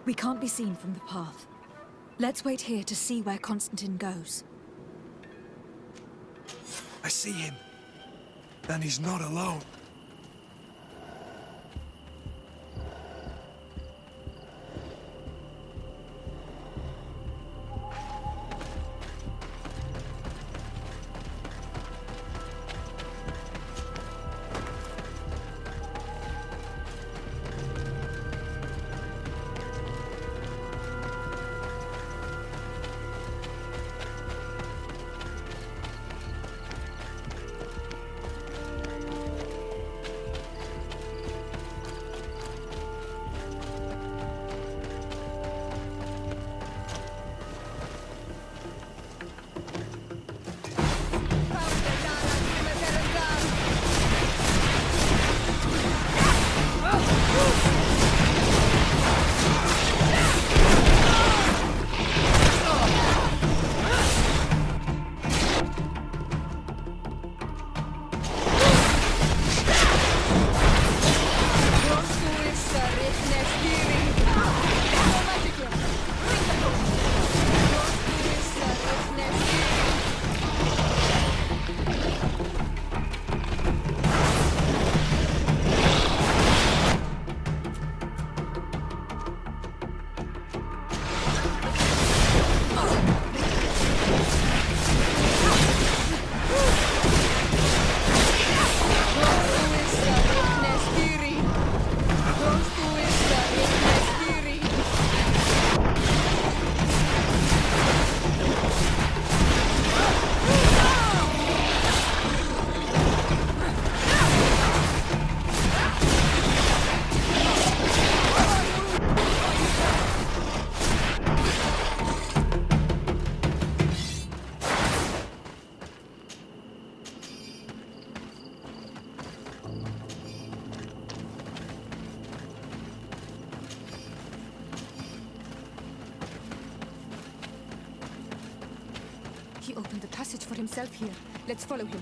We can't be seen from the path. Let's wait here to see where Constantine goes. I see him. And he's not alone. He opened the passage for himself here. Let's follow him.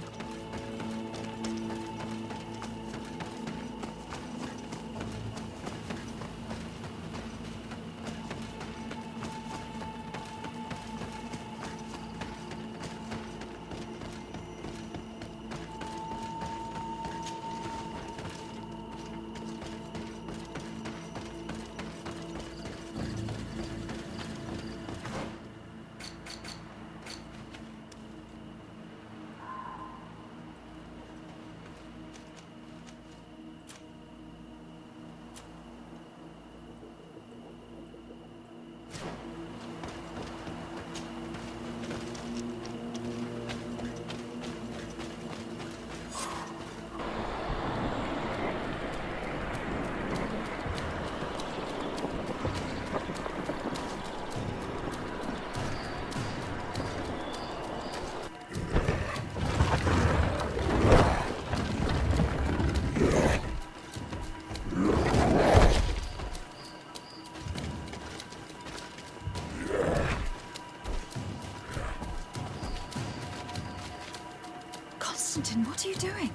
Constantine, what are you doing?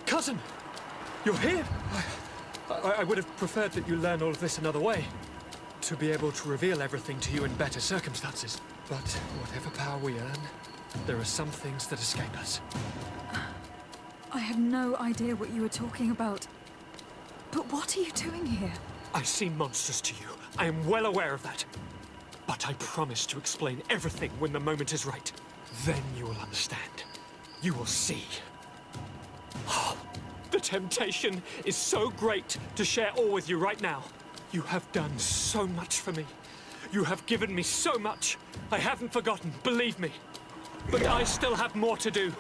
Cousin! You're here! I would have preferred that you learn all of this another way. To be able to reveal everything to you in better circumstances. But whatever power we earn, there are some things that escape us. I had no idea what you were talking about. But what are you doing here? I seem monstrous to you. I am well aware of that. But I promise to explain everything when the moment is right. Then you will understand. You will see. The temptation is so great to share all with you right now. You have done so much for me. You have given me so much. I haven't forgotten, believe me. But I still have more to do.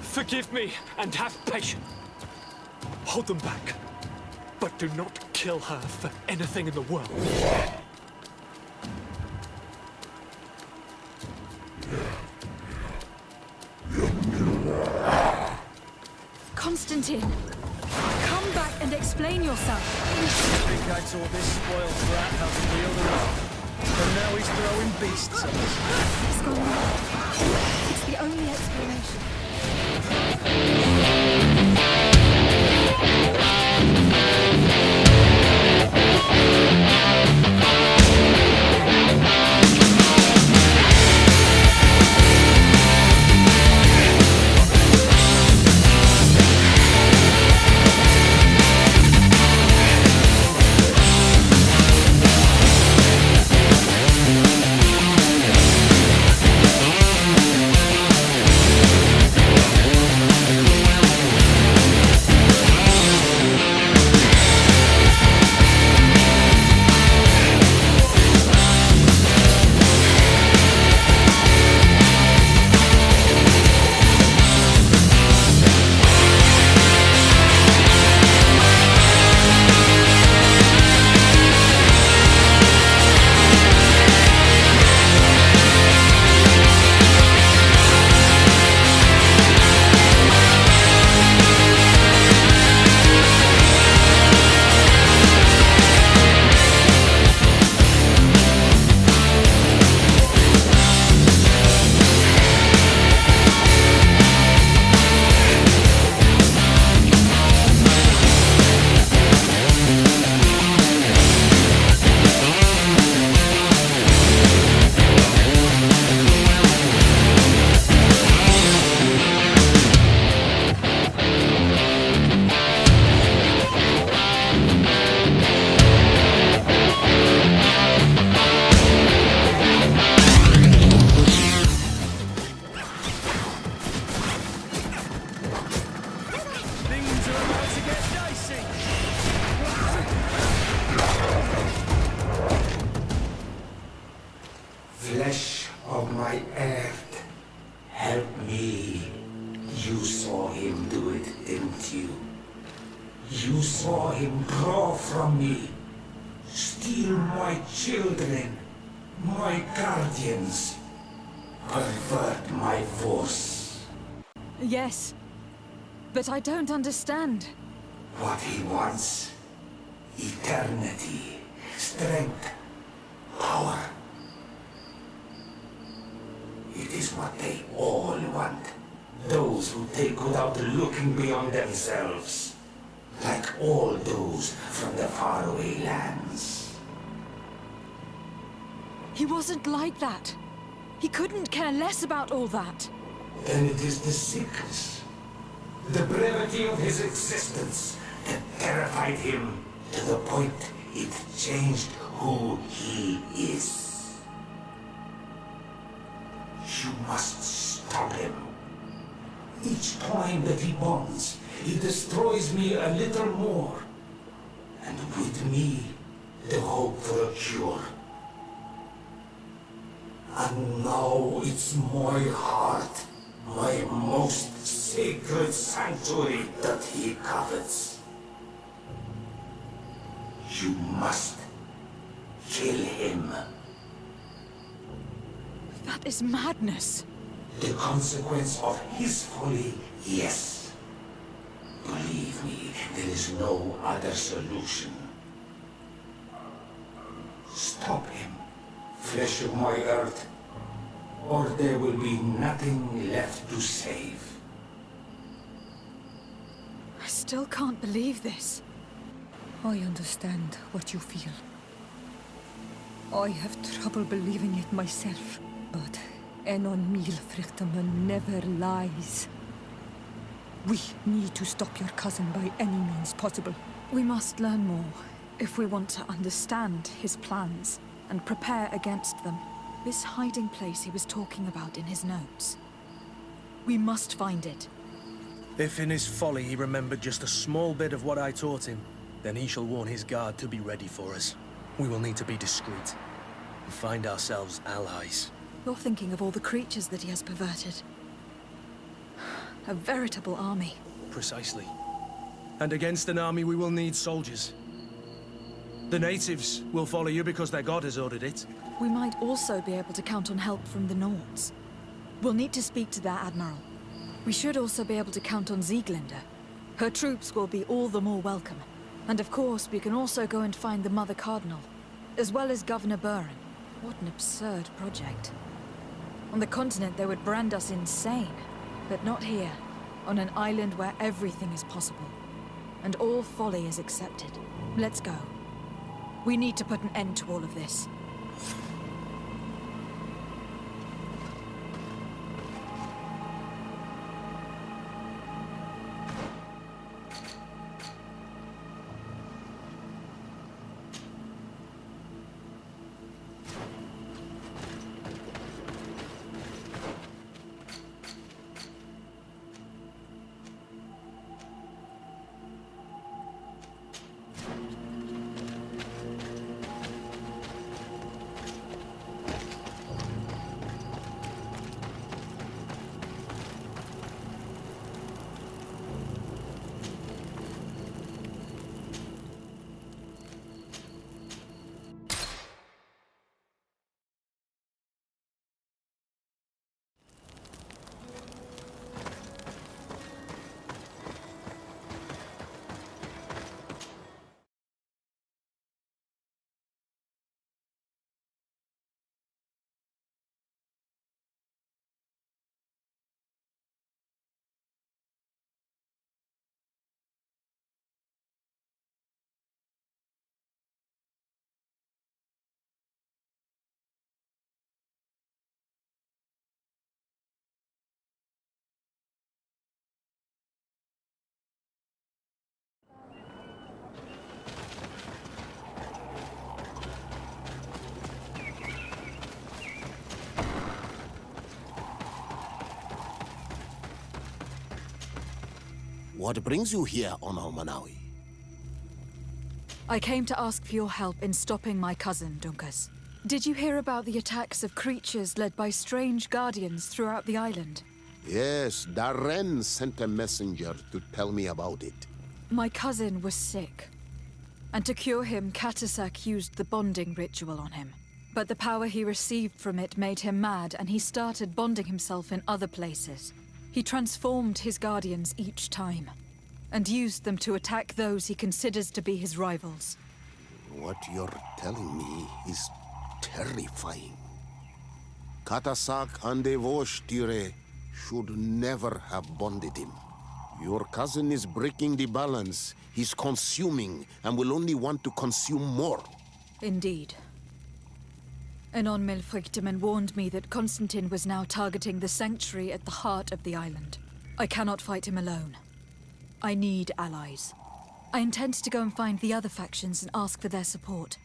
Forgive me and have patience. Hold them back. But do not kill her for anything in the world. Constantine! Come back and explain yourself. I think I taught this spoiled brat how to wield a rod. And now he's throwing beasts at us. He's gone wrong. It's the only explanation. saw him draw from me, steal my children, my guardians, pervert my force. Yes, but I don't understand. What he wants, eternity, strength, power. It is what they all want. Those who take without looking beyond themselves. Like all those from the faraway lands. He wasn't like that. He couldn't care less about all that. Then it is the sickness, the brevity of his existence that terrified him to the point it changed who he is. You must stop him. Each time that he bonds, he destroys me a little more. And with me, the hope for a cure. And now it's my heart, my most sacred sanctuary that he covets. You must kill him. That is madness. The consequence of his folly, yes. Believe me, there is no other solution. Stop him, flesh of my earth, or there will be nothing left to save. I still can't believe this. I understand what you feel. I have trouble believing it myself, but Enon Milfrichtaman never lies. We need to stop your cousin by any means possible. We must learn more if we want to understand his plans and prepare against them. This hiding place he was talking about in his notes. We must find it. If in his folly he remembered just a small bit of what I taught him, then he shall warn his guard to be ready for us. We will need to be discreet and find ourselves allies. You're thinking of all the creatures that he has perverted. A veritable army. Precisely. And against an army we will need soldiers. The natives will follow you because their god has ordered it. We might also be able to count on help from the Nords. We'll need to speak to their admiral. We should also be able to count on Sieglinde. Her troops will be all the more welcome. And of course, we can also go and find the Mother Cardinal, as well as Governor Buren. What an absurd project. On the continent, they would brand us insane. But not here, on an island where everything is possible. And all folly is accepted. Let's go. We need to put an end to all of this. What brings you here, Honor Manawi? I came to ask for your help in stopping my cousin, Dunkas. Did you hear about the attacks of creatures led by strange guardians throughout the island? Yes, Darren sent a messenger to tell me about it. My cousin was sick. And to cure him, Katasak used the bonding ritual on him. But the power he received from it made him mad, and he started bonding himself in other places. He transformed his guardians each time, and used them to attack those he considers to be his rivals. What you're telling me is terrifying. Katasak and Devosh should never have bonded him. Your cousin is breaking the balance. He's consuming and will only want to consume more. Indeed. Anon Milfrichteman warned me that Constantine was now targeting the sanctuary at the heart of the island. I cannot fight him alone. I need allies. I intend to go and find the other factions and ask for their support.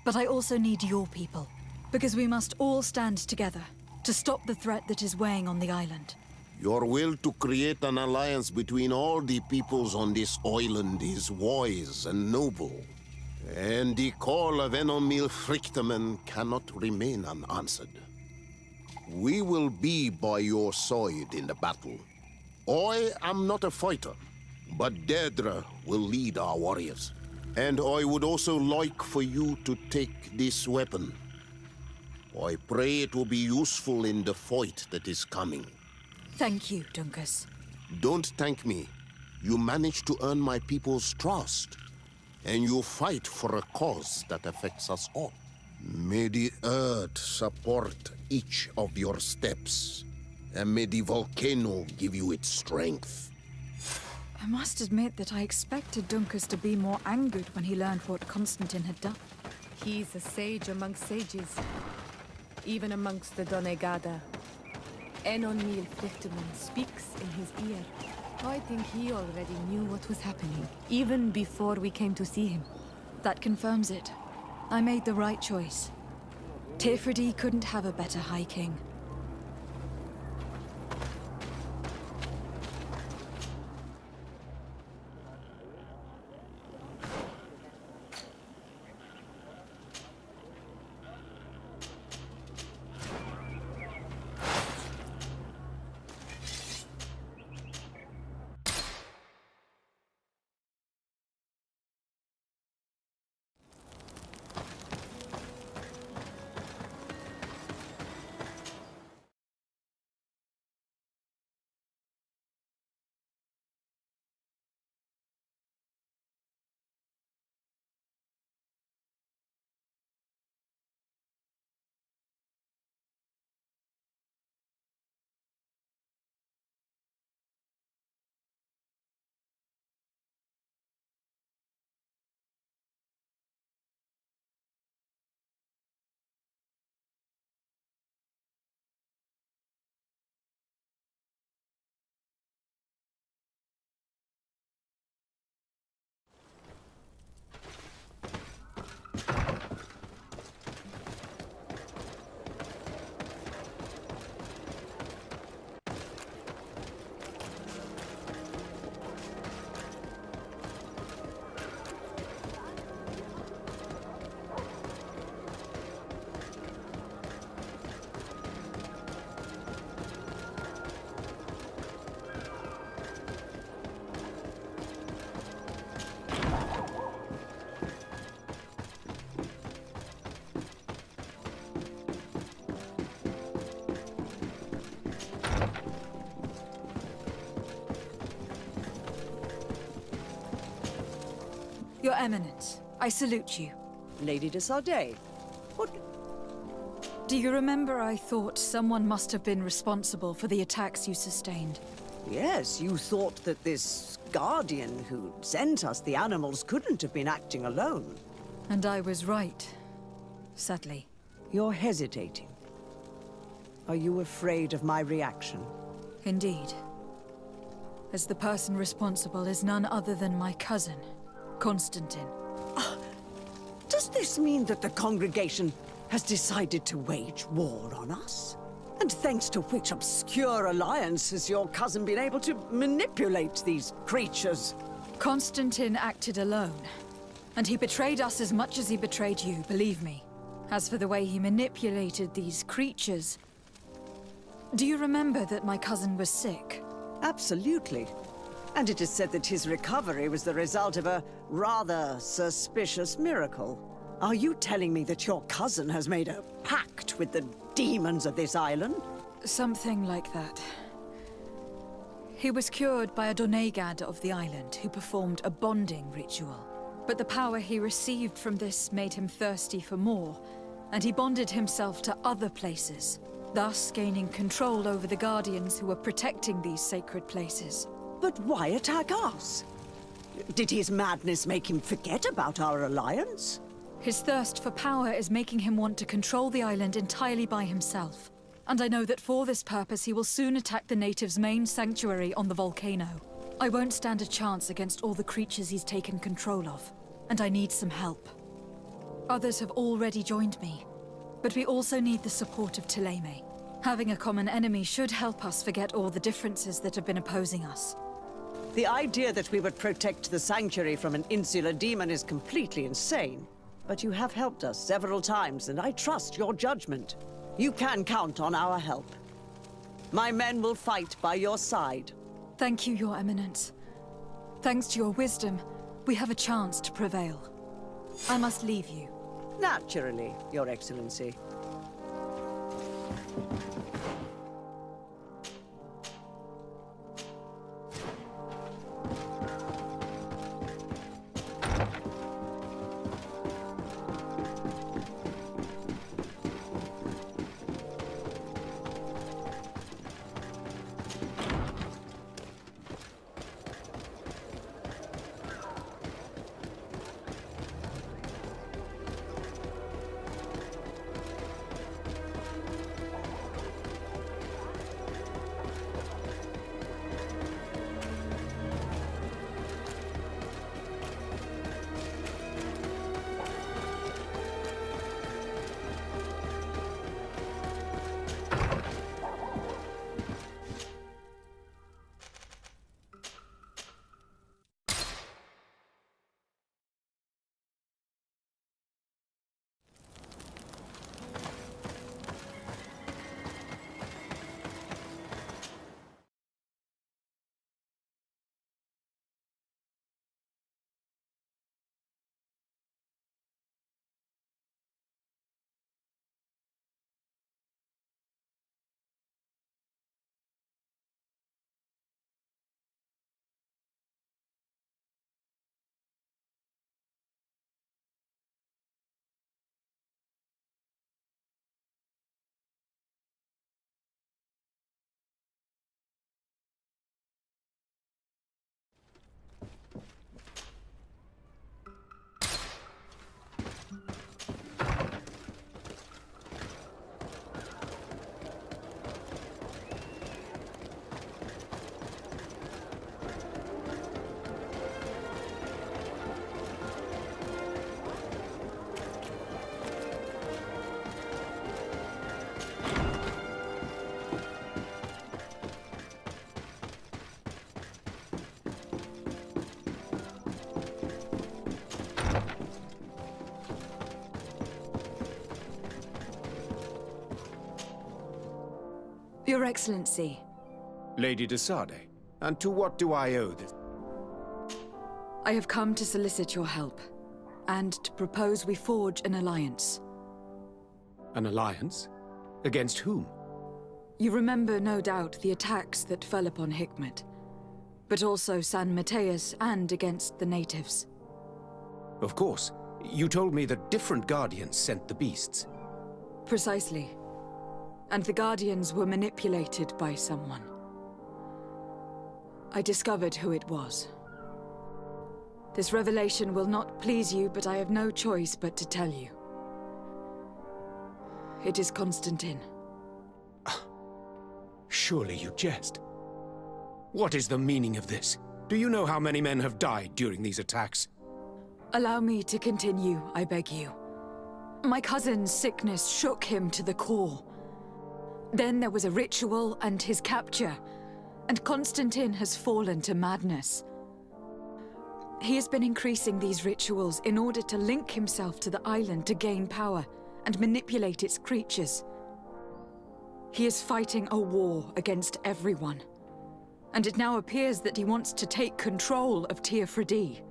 But I also need your people, because we must all stand together to stop the threat that is weighing on the island. Your will to create an alliance between all the peoples on this island is wise and noble. And the call of Enomil Frichteman cannot remain unanswered. We will be by your side in the battle. I am not a fighter, but Deirdre will lead our warriors. And I would also like for you to take this weapon. I pray it will be useful in the fight that is coming. Thank you, Dunkus. Don't thank me. You managed to earn my people's trust. And you fight for a cause that affects us all. May the earth support each of your steps. And may the volcano give you its strength. I must admit that I expected Dunkus to be more angered when he learned what Constantine had done. He's a sage amongst sages, even amongst the Donegada. Enon Milfrichteman speaks in his ear. I think he already knew what was happening, even before we came to see him. That confirms it. I made the right choice. Tifridi couldn't have a better High King. Your Eminence, I salute you. Lady de Sardet, what... Do you remember I thought someone must have been responsible for the attacks you sustained? Yes, you thought that this guardian who sent us the animals couldn't have been acting alone. And I was right, sadly. You're hesitating. Are you afraid of my reaction? Indeed. As the person responsible is none other than my cousin, Constantine. Does this mean that the congregation has decided to wage war on us? And thanks to which obscure alliance has your cousin been able to manipulate these creatures? Constantine acted alone. And he betrayed us as much as he betrayed you, believe me. As for the way he manipulated these creatures... Do you remember that my cousin was sick? Absolutely. And it is said that his recovery was the result of a rather suspicious miracle. Are you telling me that your cousin has made a pact with the demons of this island? Something like that. He was cured by a Donegad of the island who performed a bonding ritual. But the power he received from this made him thirsty for more, and he bonded himself to other places, thus gaining control over the Guardians who were protecting these sacred places. But why attack us? Did his madness make him forget about our alliance? His thirst for power is making him want to control the island entirely by himself. And I know that for this purpose he will soon attack the natives' main sanctuary on the volcano. I won't stand a chance against all the creatures he's taken control of, and I need some help. Others have already joined me, but we also need the support of Thélème. Having a common enemy should help us forget all the differences that have been opposing us. The idea that we would protect the sanctuary from an insular demon is completely insane. But you have helped us several times, and I trust your judgment. You can count on our help. My men will fight by your side. Thank you, Your Eminence. Thanks to your wisdom, we have a chance to prevail. I must leave you. Naturally, Your Excellency. Your Excellency. Lady de Sade, and to what do I owe this? I have come to solicit your help, and to propose we forge an alliance. An alliance? Against whom? You remember, no doubt, the attacks that fell upon Hikmet, but also San Mateus and against the natives. Of course. You told me that different Guardians sent the beasts. Precisely. And the Guardians were manipulated by someone. I discovered who it was. This revelation will not please you, but I have no choice but to tell you. It is Constantine. Surely you jest. What is the meaning of this? Do you know how many men have died during these attacks? Allow me to continue, I beg you. My cousin's sickness shook him to the core. Then there was a ritual and his capture, and Constantine has fallen to madness. He has been increasing these rituals in order to link himself to the island to gain power and manipulate its creatures. He is fighting a war against everyone. and it now appears that he wants to take control of Tir Fredi.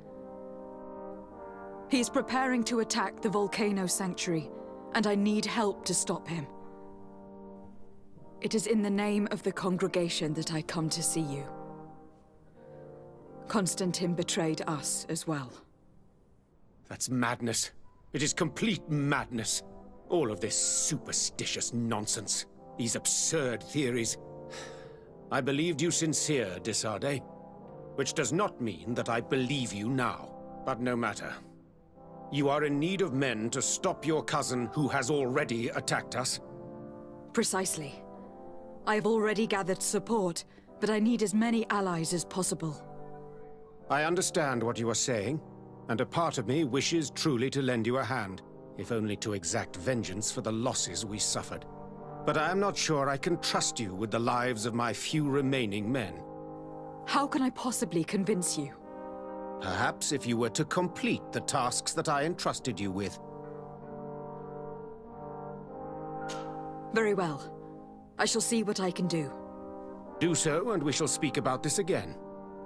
He is preparing to attack the Volcano Sanctuary, and I need help to stop him. It is in the name of the congregation that I come to see you. Constantine betrayed us as well. That's madness. It is complete madness. All of this superstitious nonsense. These absurd theories. I believed you sincere, Desarde. Which does not mean that I believe you now. But no matter. You are in need of men to stop your cousin who has already attacked us. Precisely. I have already gathered support, but I need as many allies as possible. I understand what you are saying, and a part of me wishes truly to lend you a hand, if only to exact vengeance for the losses we suffered. But I am not sure I can trust you with the lives of my few remaining men. How can I possibly convince you? Perhaps if you were to complete the tasks that I entrusted you with. Very well. I shall see what I can do. Do so, and we shall speak about this again.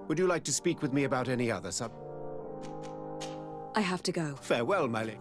Would you like to speak with me about any other I have to go. Farewell, my lady.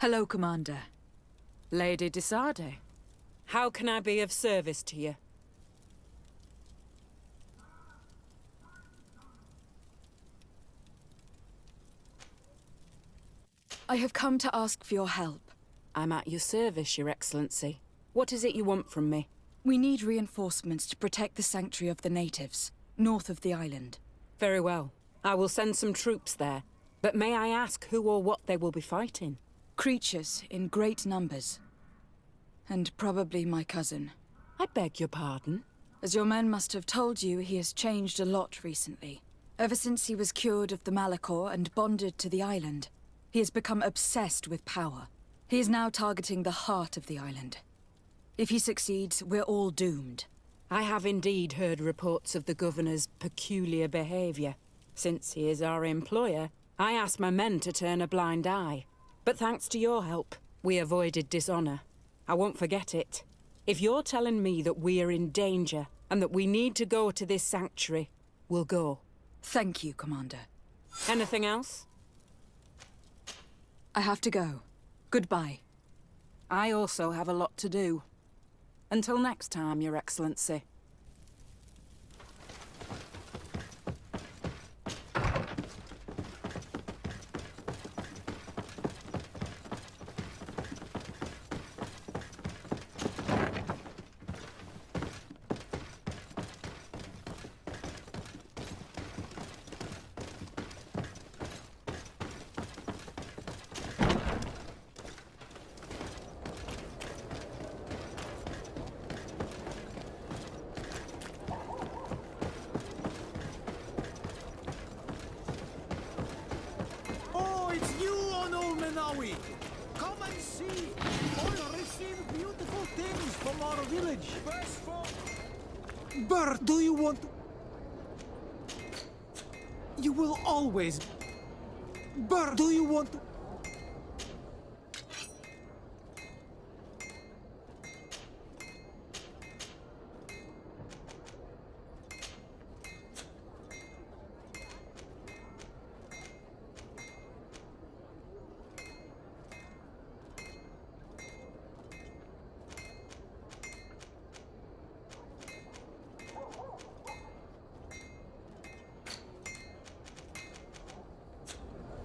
Hello, Commander. Lady Desarde, how can I be of service to you? I have come to ask for your help. I'm at your service, Your Excellency. What is it you want from me? We need reinforcements to protect the sanctuary of the natives, north of the island. Very well. I will send some troops there. But may I ask who or what they will be fighting? Creatures in great numbers. And probably my cousin. I beg your pardon? As your men must have told you, he has changed a lot recently. Ever since he was cured of the Malachor and bonded to the island, he has become obsessed with power. He is now targeting the heart of the island. If he succeeds, we're all doomed. I have indeed heard reports of the Governor's peculiar behavior. Since he is our employer, I asked my men to turn a blind eye. But thanks to your help, we avoided dishonor. I won't forget it. If you're telling me that we are in danger and that we need to go to this sanctuary, we'll go. Thank you, Commander. Anything else? I have to go. Goodbye. I also have a lot to do. Until next time, Your Excellency. Come and see! All receive beautiful things from our village. But do you want... You will always... But do you want to...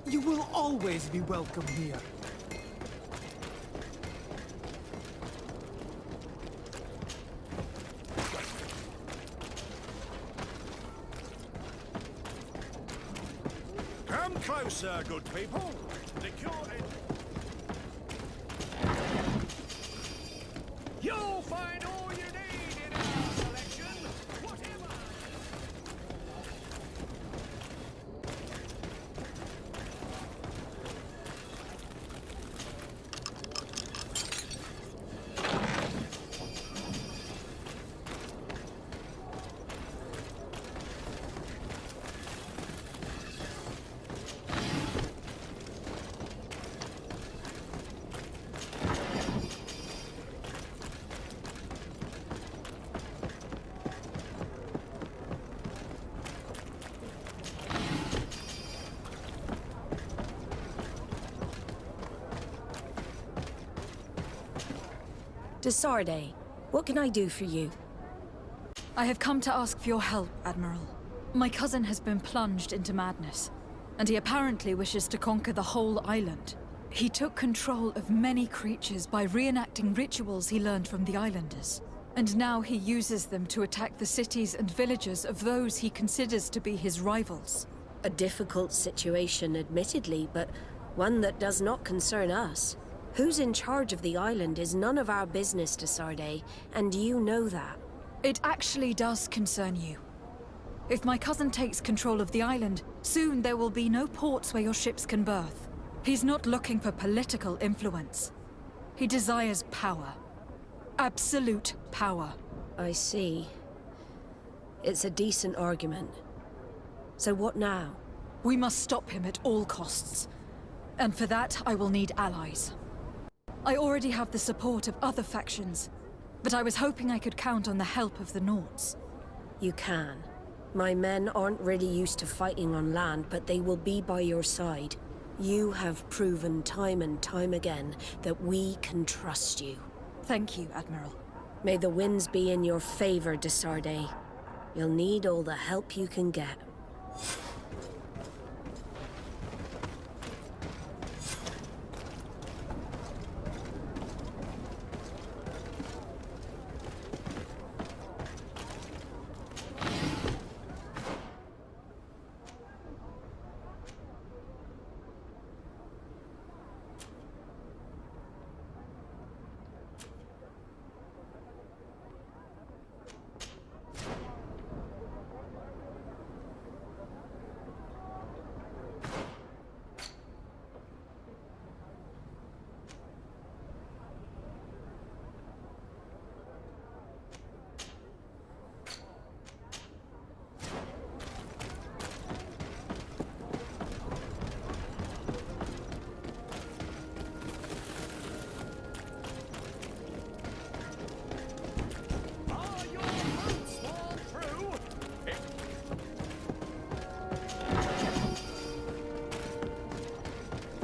You will always be welcome here. Come closer, good people. The cure is... You'll find all you need in our selection. Whatever. Desarde, what can I do for you? I have come to ask for your help, Admiral. My cousin has been plunged into madness, and he apparently wishes to conquer the whole island. He took control of many creatures by reenacting rituals he learned from the islanders. And now he uses them to attack the cities and villages of those he considers to be his rivals. A difficult situation, admittedly, but one that does not concern us. Who's in charge of the island is none of our business, Desarde, and you know that. It actually does concern you. If my cousin takes control of the island, soon there will be no ports where your ships can berth. He's not looking for political influence. He desires power. Absolute power. I see. It's a decent argument. So what now? We must stop him at all costs. And for that, I will need allies. I already have the support of other factions, but I was hoping I could count on the help of the Nords. You can. My men aren't really used to fighting on land, but they will be by your side. You have proven time and time again that we can trust you. Thank you, Admiral. May the winds be in your favor, Desarde. You'll need all the help you can get.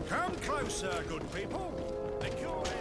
Come closer, good people. The cure is...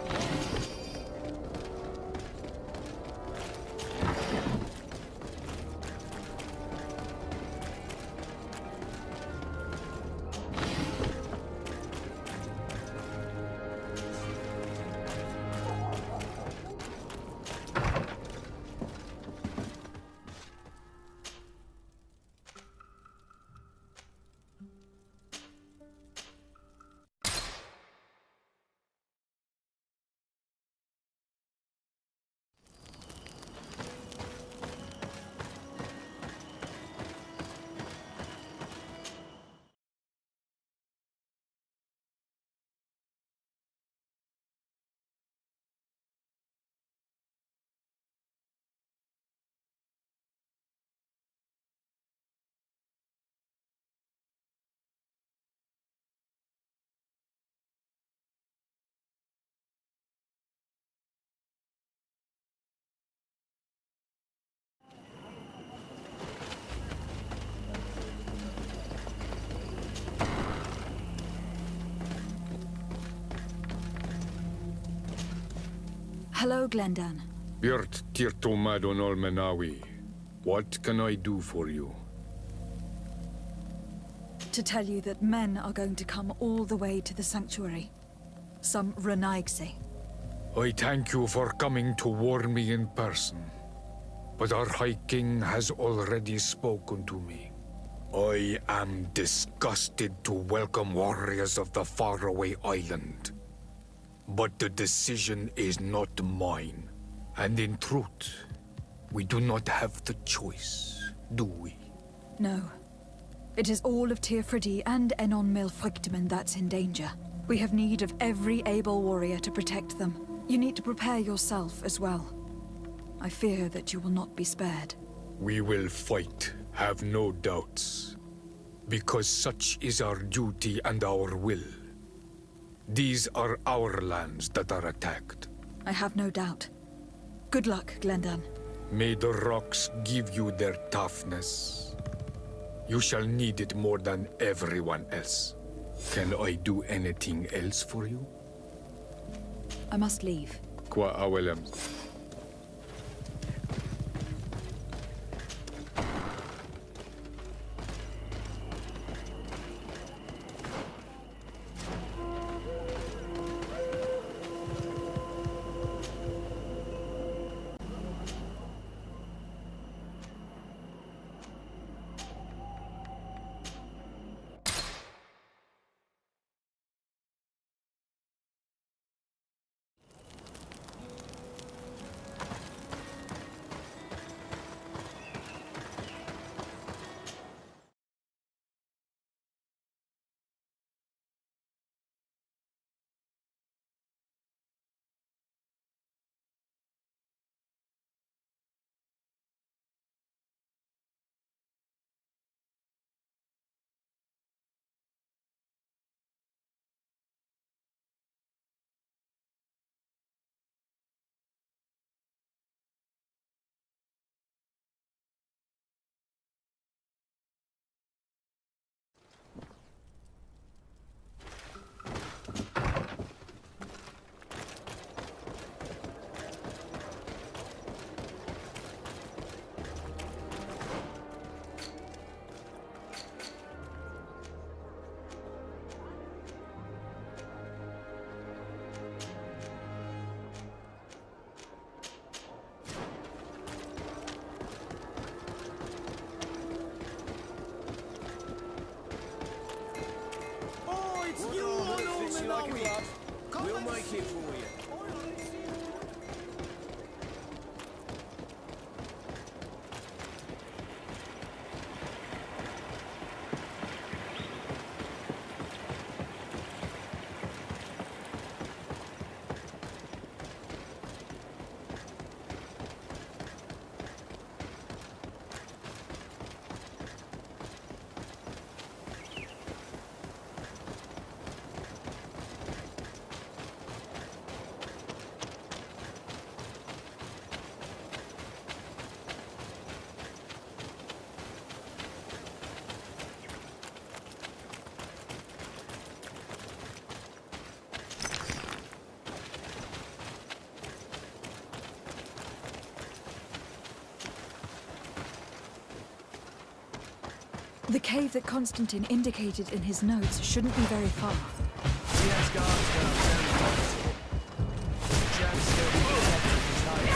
Hello, Glendan. Birt Tirtomadon Olmenawi. What can I do for you? To tell you that men are going to come all the way to the sanctuary. Some Renaigse. I thank you for coming to warn me in person. But our High King has already spoken to me. I am disgusted to welcome warriors of the faraway island. But the decision is not mine. And in truth, we do not have the choice, do we? No. It is all of Tirfridi and Enon Milfrictamen that's in danger. We have need of every able warrior to protect them. You need to prepare yourself as well. I fear that you will not be spared. We will fight, have no doubts. Because such is our duty and our will. These are our lands that are attacked. I have no doubt. Good luck, Glendan. May the rocks give you their toughness. You shall need it more than everyone else. Can I do anything else for you? I must leave. Qua awelem. We'll make it for you. The cave that Constantine indicated in his notes shouldn't be very far. He has guards down. Jack said he protected his hide.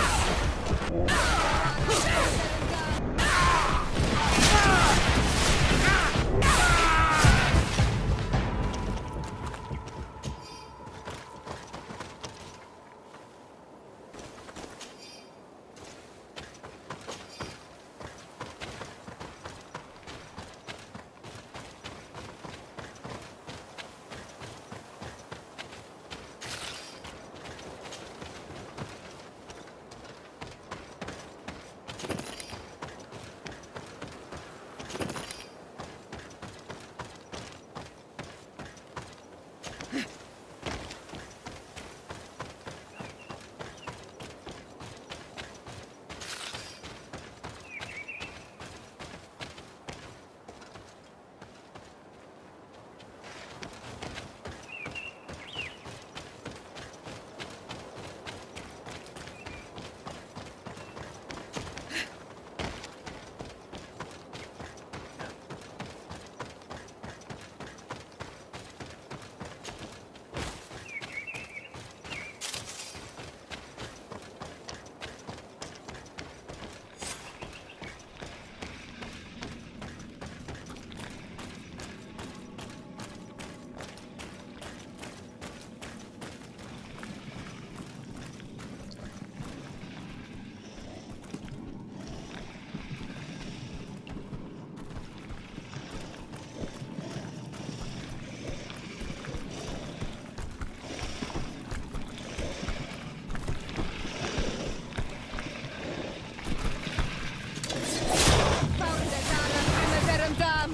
come.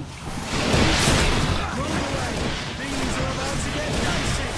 Move away! Things are about to get dicey!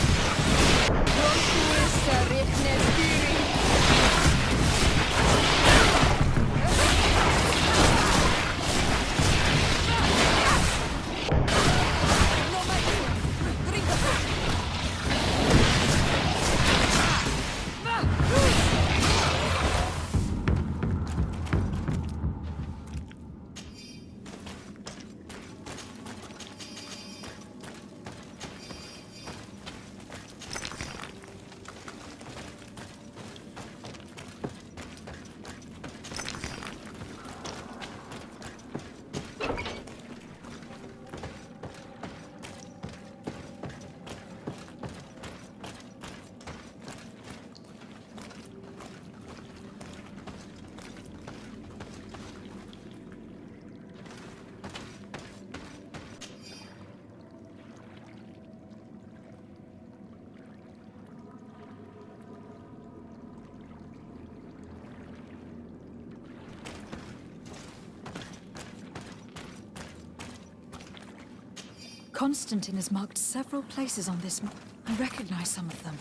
Constantine has marked several places on this map. I recognize some of them.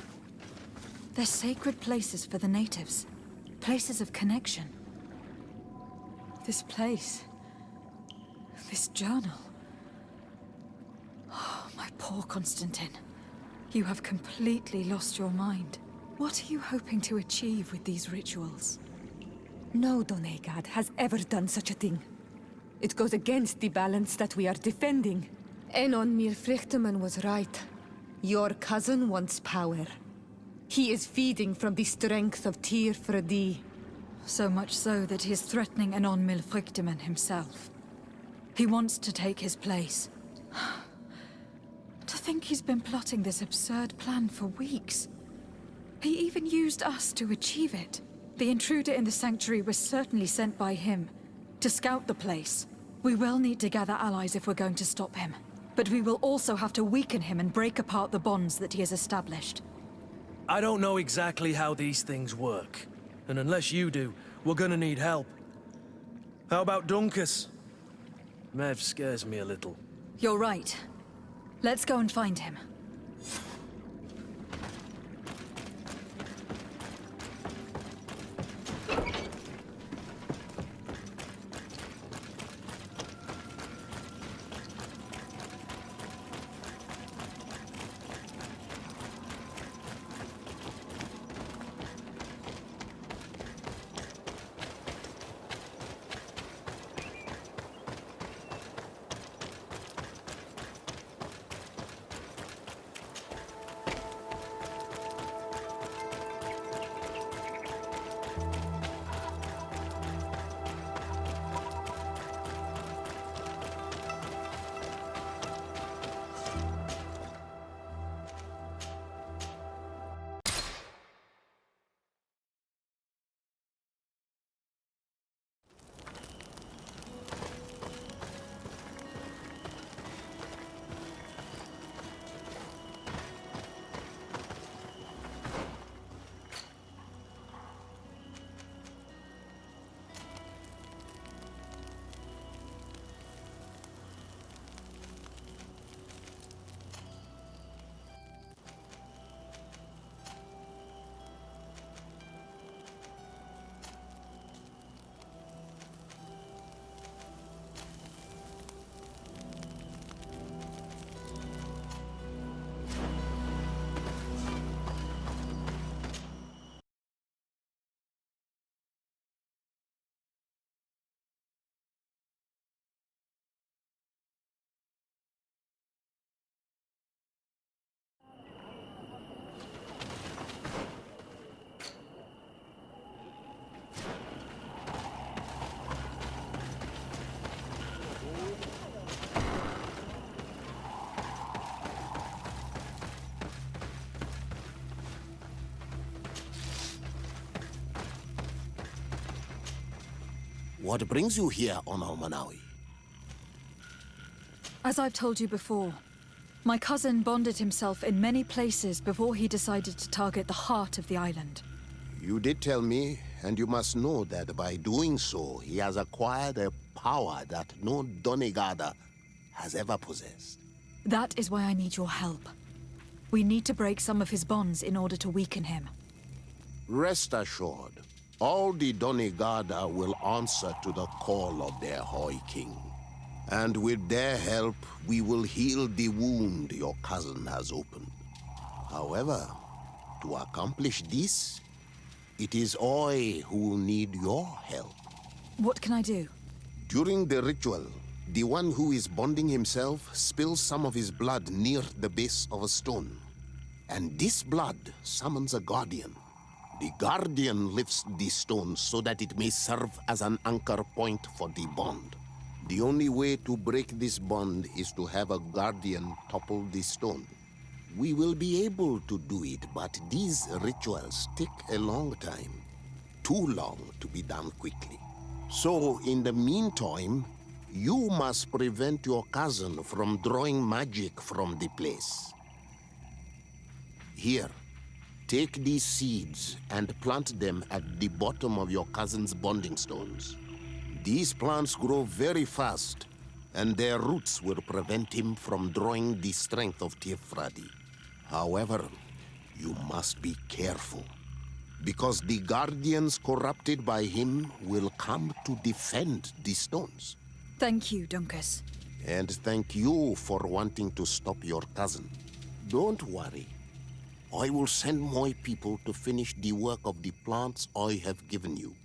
They're sacred places for the natives. Places of connection. This place. This journal. Oh, my poor Constantine. You have completely lost your mind. What are you hoping to achieve with these rituals? No Donegad has ever done such a thing. It goes against the balance that we are defending. Enon Mirfrichteman was right. Your cousin wants power. He is feeding from the strength of Tyr Fredi. So much so that he is threatening Anon Milfrichteman himself. He wants to take his place. To think he's been plotting this absurd plan for weeks. He even used us to achieve it. The intruder in the sanctuary was certainly sent by him to scout the place. We will need to gather allies if we're going to stop him. But we will also have to weaken him and break apart the bonds that he has established. I don't know exactly how these things work. And unless you do, we're gonna need help. How about Dunkus? Mev scares me a little. You're right. Let's go and find him. What brings you here, Ono Manawi? As I've told you before, my cousin bonded himself in many places before he decided to target the heart of the island. You did tell me, and you must know that by doing so, he has acquired a power that no Donegada has ever possessed. That is why I need your help. We need to break some of his bonds in order to weaken him. Rest assured, all the Donegada will answer to the call of their Hoi King. And with their help, we will heal the wound your cousin has opened. However, to accomplish this, it is I who will need your help. What can I do? During the ritual, the one who is bonding himself spills some of his blood near the base of a stone. And this blood summons a guardian. The guardian lifts the stone so that it may serve as an anchor point for the bond. The only way to break this bond is to have a guardian topple the stone. We will be able to do it, but these rituals take a long time. Too long to be done quickly. So, in the meantime, you must prevent your cousin from drawing magic from the place. Here, take these seeds and plant them at the bottom of your cousin's bonding stones. These plants grow very fast, and their roots will prevent him from drawing the strength of Tifradi. However, you must be careful, because the guardians corrupted by him will come to defend the stones. Thank you, Dunkus. And thank you for wanting to stop your cousin. Don't worry. I will send my people to finish the work of the plants I have given you.